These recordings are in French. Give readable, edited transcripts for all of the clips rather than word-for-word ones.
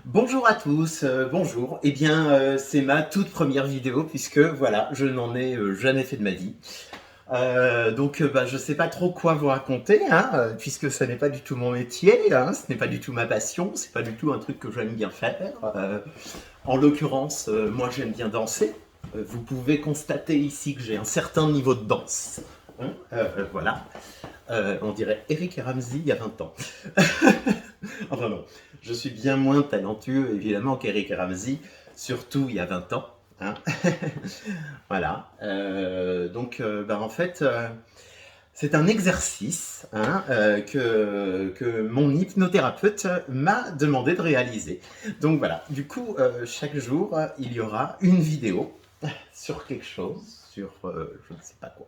Bonjour à tous, bonjour. Eh bien, c'est ma toute première vidéo puisque voilà, je n'en ai jamais fait de ma vie. Je sais pas trop quoi vous raconter, hein, puisque ce n'est pas du tout mon métier, hein, ce n'est pas du tout ma passion, c'est pas du tout un truc que j'aime bien faire. En l'occurrence, moi j'aime bien danser. Vous pouvez constater ici que j'ai un certain niveau de danse. Hein, voilà. On dirait Eric et Ramsey il y a 20 ans. Enfin non, je suis bien moins talentueux évidemment qu'Eric et Ramsey, surtout il y a 20 ans. Hein. Voilà. En fait, c'est un exercice, hein, que mon hypnothérapeute m'a demandé de réaliser. Donc voilà, du coup, chaque jour, il y aura une vidéo sur quelque chose, sur je ne sais pas quoi.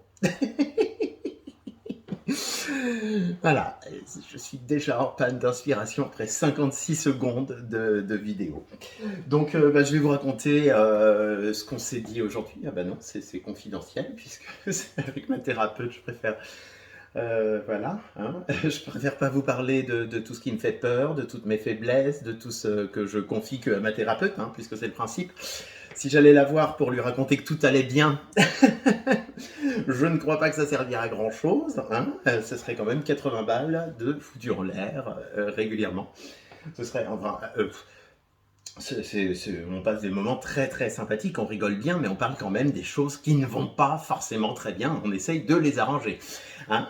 Voilà, je suis déjà en panne d'inspiration après 56 secondes de vidéo. Donc, je vais vous raconter ce qu'on s'est dit aujourd'hui. Ah bah non, c'est confidentiel, puisque c'est avec ma thérapeute, je préfère... voilà, hein. Je préfère pas vous parler de tout ce qui me fait peur, de toutes mes faiblesses, de tout ce que je confie que à ma thérapeute, hein, puisque c'est le principe. Si j'allais la voir pour lui raconter que tout allait bien, je ne crois pas que ça servirait à grand chose. Hein. Ce serait quand même 80 balles de foutu en l'air régulièrement. Ce serait, enfin, on passe des moments très très sympathiques, on rigole bien, mais on parle quand même des choses qui ne vont pas forcément très bien. On essaye de les arranger. Hein.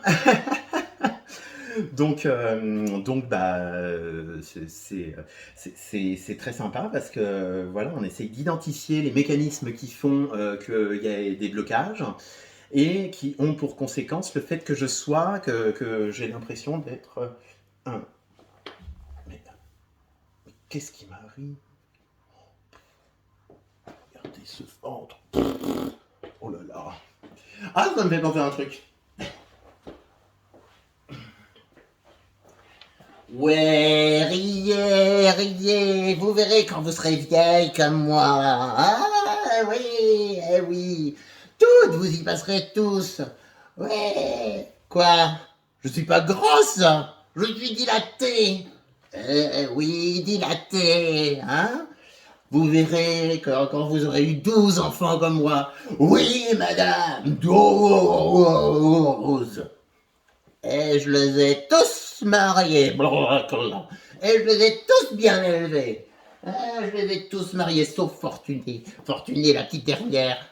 C'est très sympa parce que voilà, on essaye d'identifier les mécanismes qui font qu'il y a des blocages et qui ont pour conséquence le fait que que j'ai l'impression d'être un... Mais qu'est-ce qui m'arrive? Regardez ce ventre. Oh là là. Ah, ça me fait penser à un truc. Ouais, riez, riez, vous verrez quand vous serez vieille comme moi. Ah oui, eh oui, toutes, vous y passerez tous. Ouais, quoi? Je suis pas grosse, je suis dilatée. Oui, dilatée, hein? Vous verrez quand vous aurez eu 12 enfants comme moi. Oui, madame, 12. Et je les ai tous mariés. Et je les ai tous bien élevés. Je les ai tous mariés, sauf Fortuné. Fortuné, la petite dernière.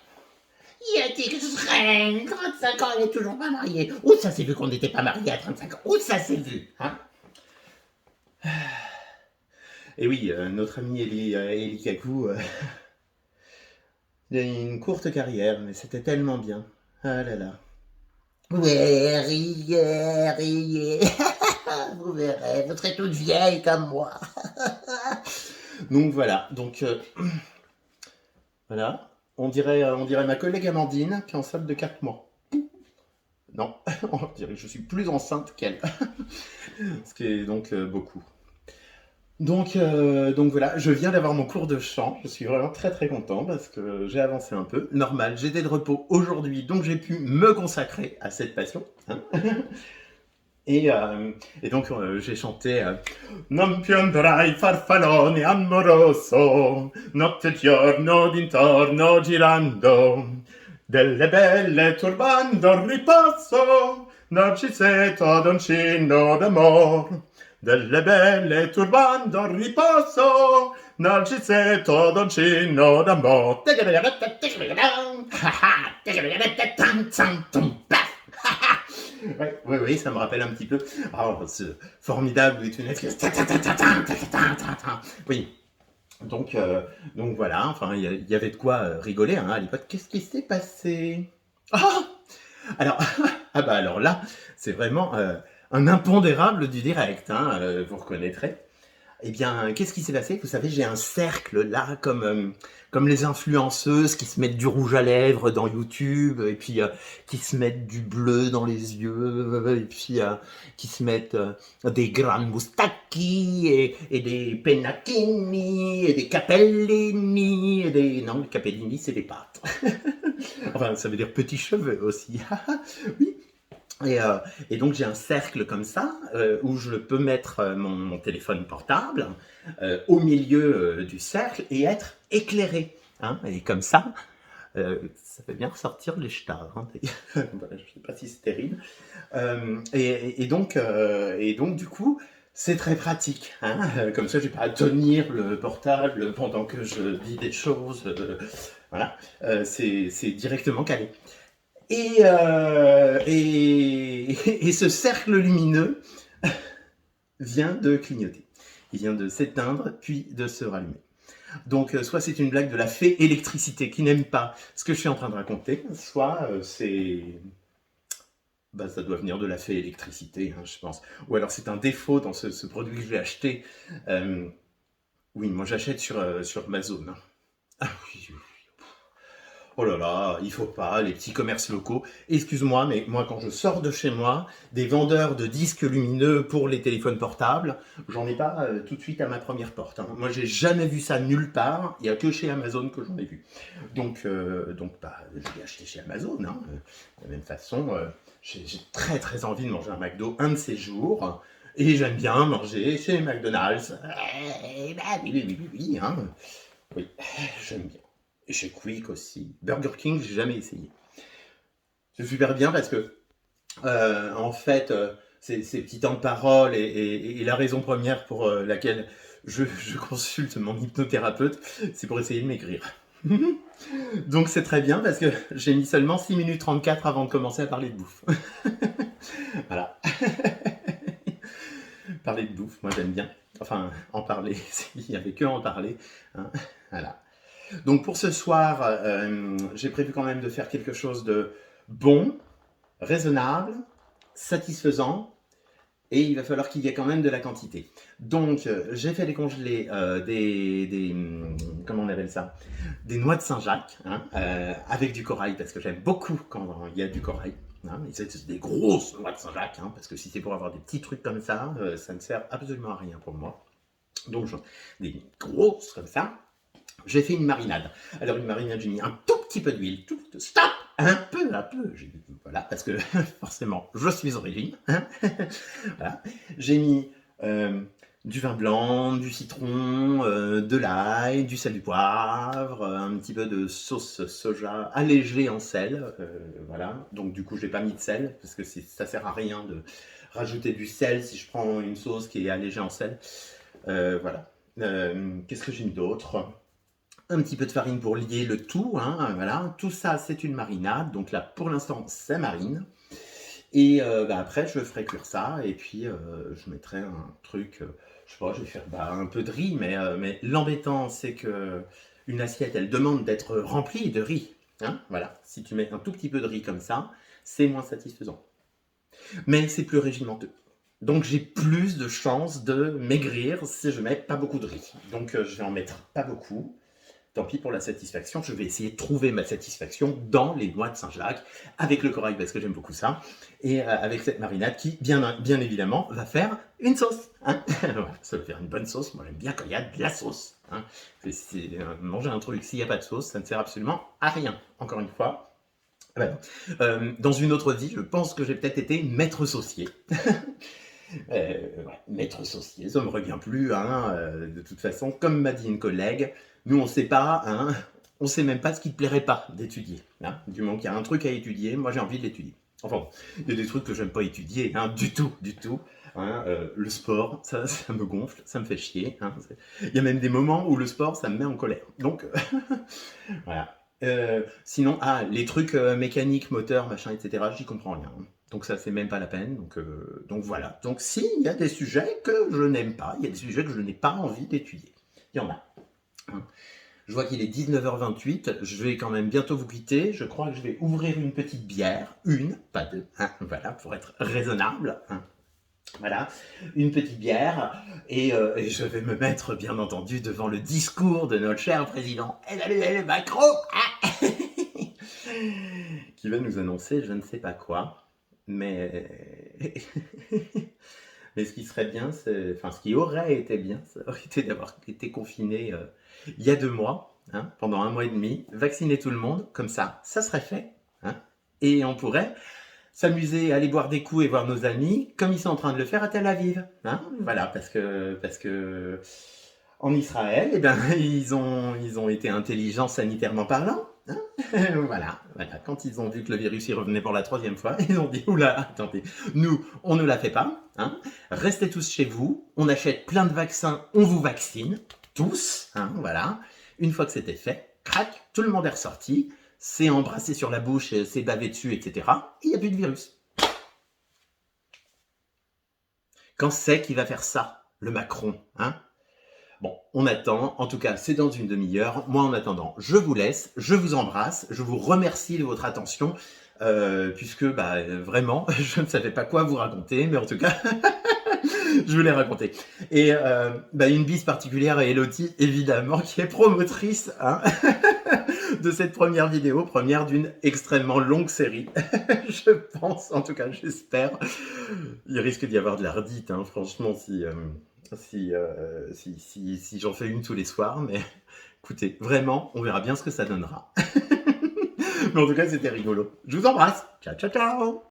Il a dit que je serais 35 ans, elle est toujours pas mariée. Où ça s'est vu qu'on n'était pas mariés à 35 ans? Où ça s'est vu, hein? Et oui, notre ami Eli Kaku, il a eu une courte carrière, mais c'était tellement bien. Ah là là. Ouais, riez, riez. Vous verrez, vous serez toute vieille comme moi. Donc voilà, voilà. On dirait ma collègue Amandine qui est enceinte de 4 mois. Non, on dirait que je suis plus enceinte qu'elle. Ce qui est donc beaucoup. Donc voilà, je viens d'avoir mon cours de chant. Je suis vraiment très très content parce que j'ai avancé un peu. Normal, j'étais de repos aujourd'hui, donc j'ai pu me consacrer à cette passion. Hein. Et, j'ai chanté Non piangerai farfallone amoroso, notte e giorno d'intorno girando, delle belle turbando al riposo, Narcisetto ad uncino d'amor. Delle belle turbando al riposo, Narcisetto ad uncino d'amor. Oui, oui, ça me rappelle un petit peu ce formidable Netflix. Oui, donc voilà, enfin, il y avait de quoi rigoler hein, à l'époque. Qu'est-ce qui s'est passé? Ah alors, ah bah alors là, c'est vraiment un impondérable du direct, hein, vous reconnaîtrez. Eh bien, qu'est-ce qui s'est passé? Vous savez, j'ai un cercle là, comme les influenceuses qui se mettent du rouge à lèvres dans YouTube, et puis qui se mettent du bleu dans les yeux, et puis qui se mettent des grandes moustachi, et des pennacchini, et des capellini, et des... Non, les capellini, c'est des pâtes. Enfin, ça veut dire petits cheveux aussi. Oui. Et donc j'ai un cercle comme ça, où je peux mettre mon téléphone portable au milieu du cercle et être éclairé, hein. Et comme ça fait bien ressortir les stars, hein. Voilà, je ne sais pas si c'est terrible. Et donc, du coup, c'est très pratique, hein. Comme ça, je n'ai pas à tenir le portable pendant que je dis des choses. Voilà. C'est directement calé. Et ce cercle lumineux vient de clignoter. Il vient de s'éteindre, puis de se rallumer. Donc, soit c'est une blague de la fée électricité qui n'aime pas ce que je suis en train de raconter, soit ça doit venir de la fée électricité, hein, je pense. Ou alors c'est un défaut dans ce produit que j'ai acheté. Euh, oui, moi j'achète sur Amazon, hein. Ah oui, oui. Oh là là, il faut pas, les petits commerces locaux. Excuse-moi, mais moi, quand je sors de chez moi, des vendeurs de disques lumineux pour les téléphones portables, j'en ai pas tout de suite à ma première porte, hein. Moi, j'ai jamais vu ça nulle part. Il n'y a que chez Amazon que j'en ai vu. Donc, je l'ai acheté chez Amazon, hein. De la même façon, j'ai très très envie de manger un McDo un de ces jours. Et j'aime bien manger chez McDonald's. Bah, oui, oui, oui, oui, oui, hein. Oui, j'aime bien. Et chez Quick aussi. Burger King, j'ai jamais essayé. C'est super bien parce que, en fait, ces petits temps de parole et la raison première pour laquelle je consulte mon hypnothérapeute, c'est pour essayer de maigrir. Donc c'est très bien parce que j'ai mis seulement 6 minutes 34 avant de commencer à parler de bouffe. Voilà. Parler de bouffe, moi j'aime bien. Enfin, en parler, il n'y avait que en parler, hein. Voilà. Donc pour ce soir, j'ai prévu quand même de faire quelque chose de bon, raisonnable, satisfaisant, et il va falloir qu'il y ait quand même de la quantité. Donc j'ai fait décongeler comment on appelle ça, des noix de Saint-Jacques, hein, avec du corail, parce que j'aime beaucoup quand il y a du corail, hein. C'est des grosses noix de Saint-Jacques, hein, parce que si c'est pour avoir des petits trucs comme ça ne sert absolument à rien pour moi. Donc des grosses comme ça. J'ai fait une marinade. Alors une marinade, j'ai mis un tout petit peu d'huile. Stop, un peu. Voilà, parce que forcément, je suis au régime, hein. Voilà. J'ai mis du vin blanc, du citron, de l'ail, du sel, du poivre, un petit peu de sauce soja allégée en sel. Voilà. Donc du coup, je n'ai pas mis de sel, parce que ça sert à rien de rajouter du sel si je prends une sauce qui est allégée en sel. Voilà. Qu'est-ce que j'ai mis d'autre? Un petit peu de farine pour lier le tout, hein, voilà. Tout ça, c'est une marinade. Donc là, pour l'instant, ça marine. Et après, je ferai cuire ça. Et puis, je mettrai un truc, je sais pas, je vais faire un peu de riz. Mais l'embêtant, c'est que une assiette, elle demande d'être remplie de riz, hein, voilà. Si tu mets un tout petit peu de riz comme ça, c'est moins satisfaisant. Mais c'est plus régimenteux. Donc j'ai plus de chances de maigrir si je mets pas beaucoup de riz. Donc je vais en mettre pas beaucoup. Tant pis pour la satisfaction, je vais essayer de trouver ma satisfaction dans les noix de Saint-Jacques, avec le corail parce que j'aime beaucoup ça, et avec cette marinade qui, bien évidemment, va faire une sauce, hein. Voilà, ça va faire une bonne sauce. Moi j'aime bien quand il y a de la sauce, hein. Manger un truc, s'il n'y a pas de sauce, ça ne sert absolument à rien, encore une fois. Voilà. Dans une autre vie, je pense que j'ai peut-être été maître saucier. Ouais, maître saucier, ça me revient plus, hein, de toute façon, comme m'a dit une collègue, nous on sait pas, hein, on sait même pas ce qui te plairait pas d'étudier, hein. Du moment qu'il y a un truc à étudier, moi j'ai envie de l'étudier. Enfin, bon, il y a des trucs que j'aime pas étudier, hein, du tout, hein, le sport, ça me gonfle, ça me fait chier, hein. Il y a même des moments où le sport, ça me met en colère. Donc, voilà. Sinon, les trucs mécaniques, moteurs, machin, etc., j'y comprends rien. Donc ça, c'est même pas la peine. Donc voilà. Donc si, il y a des sujets que je n'aime pas, il y a des sujets que je n'ai pas envie d'étudier. Il y en a. Je vois qu'il est 19h28, je vais quand même bientôt vous quitter. Je crois que je vais ouvrir une petite bière. Une, pas deux, hein, voilà, pour être raisonnable, hein. Voilà, une petite bière, et je vais me mettre, bien entendu, devant le discours de notre cher président Emmanuel Macron, hein, qui va nous annoncer je ne sais pas quoi, mais, mais ce qui serait bien, enfin ce qui aurait été bien, ça aurait été d'avoir été confiné il y a 2 mois, hein, pendant 1 mois et demi, vacciner tout le monde, comme ça serait fait, hein, et on pourrait s'amuser, aller boire des coups et voir nos amis, comme ils sont en train de le faire à Tel Aviv. Hein, voilà, parce que en Israël, eh ben, ils ont été intelligents sanitairement parlant. Hein. Voilà, voilà, quand ils ont vu que le virus y revenait pour la 3e fois, ils ont dit, oula, attendez, nous, on ne la fait pas. Hein. Restez tous chez vous, on achète plein de vaccins, on vous vaccine, tous. Hein, voilà. Une fois que c'était fait, crac, tout le monde est ressorti, c'est embrassé sur la bouche, c'est bavé dessus, etc. Et il n'y a plus de virus. Quand c'est qu'il va faire ça, le Macron, hein? Bon, on attend, en tout cas c'est dans une demi-heure. Moi en attendant, je vous laisse, je vous embrasse, je vous remercie de votre attention, puisque vraiment, je ne savais pas quoi vous raconter, mais en tout cas, je vous l'ai raconté. Et une bise particulière à Elodie, évidemment, qui est promotrice hein, de cette première vidéo, première d'une extrêmement longue série. Je pense, en tout cas j'espère. Il risque d'y avoir de la redite, hein, franchement, si j'en fais une tous les soirs, mais écoutez, vraiment, on verra bien ce que ça donnera. Mais en tout cas, c'était rigolo. Je vous embrasse. Ciao, ciao, ciao.